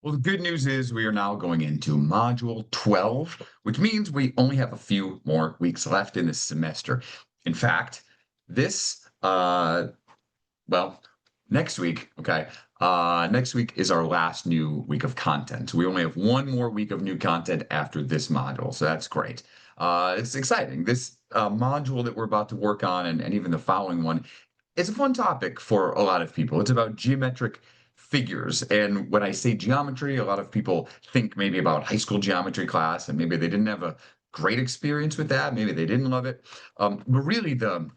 Well, the good news is we are now going into Module 12, which means we only have a few more weeks left in this semester. In fact, this, well, next week, okay, next week is our last new week of content. So we only have one more week of new content after this module, so that's great. It's exciting. This module that we're about to work on, and even the following one, it's a fun topic for a lot of people. It's about geometric figures. And when I say geometry, a lot of people think maybe about high school geometry class, and maybe they didn't have a great experience with that. Maybe they didn't love it. But really, the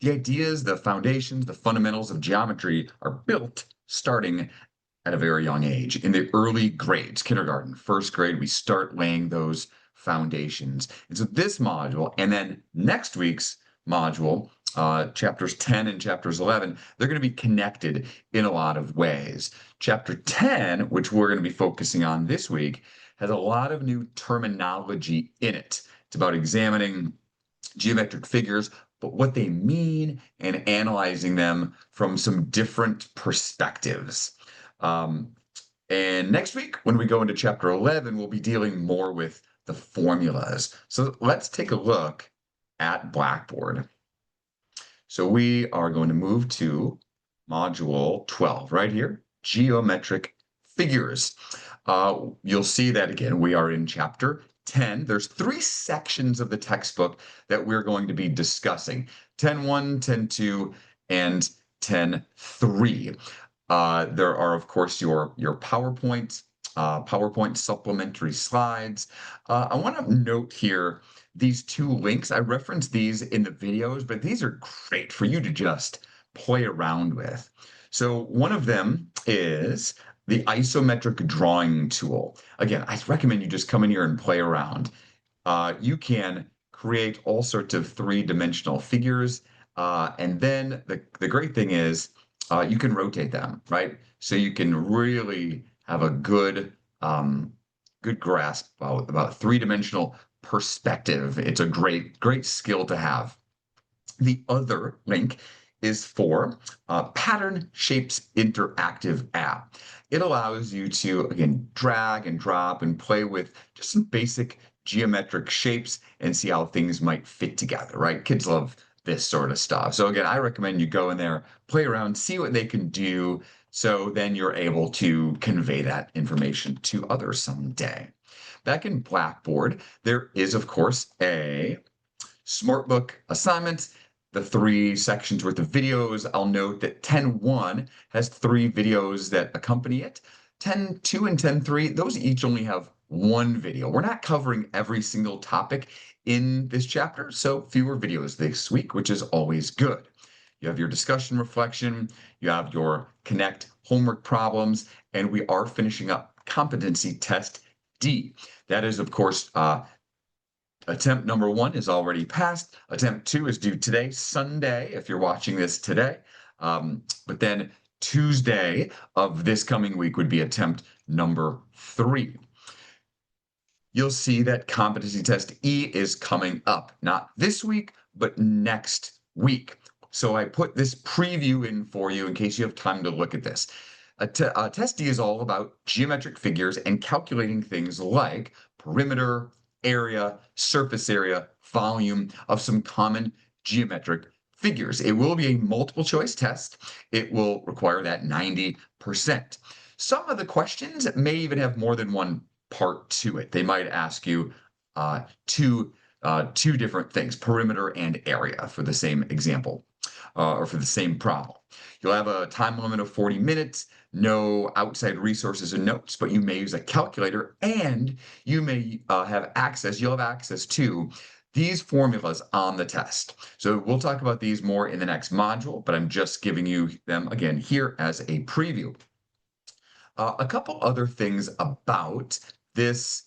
ideas, the foundations, the fundamentals of geometry are built starting at a very young age. In the early grades, kindergarten, first grade, we start laying those foundations. And so this module, and then next week's module, chapters 10 and chapters 11, they're going to be connected in a lot of ways. Chapter 10, which we're going to be focusing on this week, has a lot of new terminology in it. It's about examining geometric figures, but what they mean and analyzing them from some different perspectives. Um, and next week, when we go into chapter 11, we'll be dealing more with the formulas. So let's take a look at Blackboard. So we are going to move to module 12 right here, geometric figures. You'll see that again, we are in chapter 10. There's three sections of the textbook that we're going to be discussing: 10.1, 10.2, and 10.3. There are, of course, your PowerPoint supplementary slides. I want to note here these two links. I referenced these in the videos, but these are great for you to just play around with. So one of them is the isometric drawing tool. Again, I recommend you just come in here and play around. You can create all sorts of three-dimensional figures. And then the great thing is you can rotate them, right? So you can really have a good grasp about three-dimensional perspective. It's a great skill to have. The other link is for Pattern Shapes Interactive app. It allows you to, again, drag and drop and play with just some basic geometric shapes and see how things might fit together, right? Kids love this sort of stuff. So again, I recommend you go in there, play around, see what they can do, so then you're able to convey that information to others someday. Back in Blackboard, there is, of course, a SmartBook assignment, the three sections worth of videos. I'll note that 10.1 has three videos that accompany it. 10.2 and 10.3, those each only have one video. We're not covering every single topic in this chapter, so fewer videos this week, which is always good. You have your discussion reflection, you have your connect homework problems, and we are finishing up competency test D. That is, of course, attempt number 1 is already passed. Attempt 2 is due today, Sunday, if you're watching this today. But then Tuesday of this coming week would be attempt number 3. You'll see that competency test E is coming up, not this week, but next week. So I put this preview in for you in case you have time to look at this. Test D is all about geometric figures and calculating things like perimeter, area, surface area, volume of some common geometric figures. It will be a multiple choice test. It will require that 90%. Some of the questions may even have more than one part to it. They might ask you two different things, perimeter and area, for the same example, or for the same problem. You'll have a time limit of 40 minutes, no outside resources and notes, but you may use a calculator, and you may you'll have access to these formulas on the test. So we'll talk about these more in the next module, but I'm just giving you them again here as a preview. A couple other things about this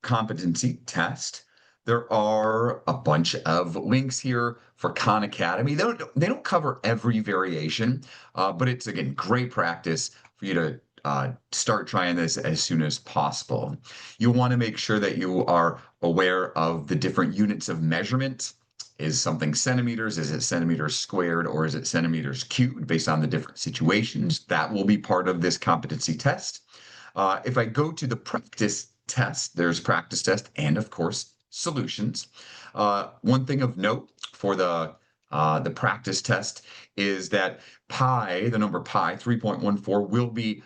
competency test. There are a bunch of links here for Khan Academy. They don't cover every variation, but it's, again, great practice for you to start trying this as soon as possible. You want to make sure that you are aware of the different units of measurement. Is something centimeters? Is it centimeters squared, or is it centimeters cubed, based on the different situations? That will be part of this competency test. If I go to the practice test, there's practice test and, of course, solutions. One thing of note for the practice test is that pi, the number pi, 3.14, will be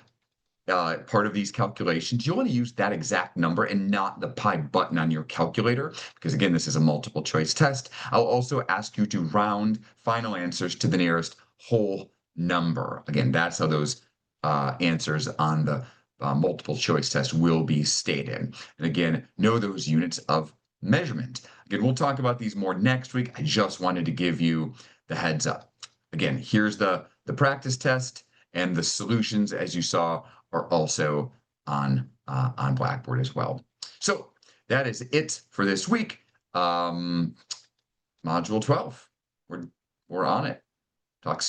part of these calculations. You want to use that exact number and not the pi button on your calculator, because again, this is a multiple choice test. I'll also ask you to round final answers to the nearest whole number. Again, that's how those answers on the multiple choice test will be stated. And again, know those units of measurement. Again, we'll talk about these more next week. I just wanted to give you the heads up. Again, here's the practice test, and the solutions, as you saw, are also on Blackboard as well. So that is it for this week. Module 12. We're on it. Talk soon.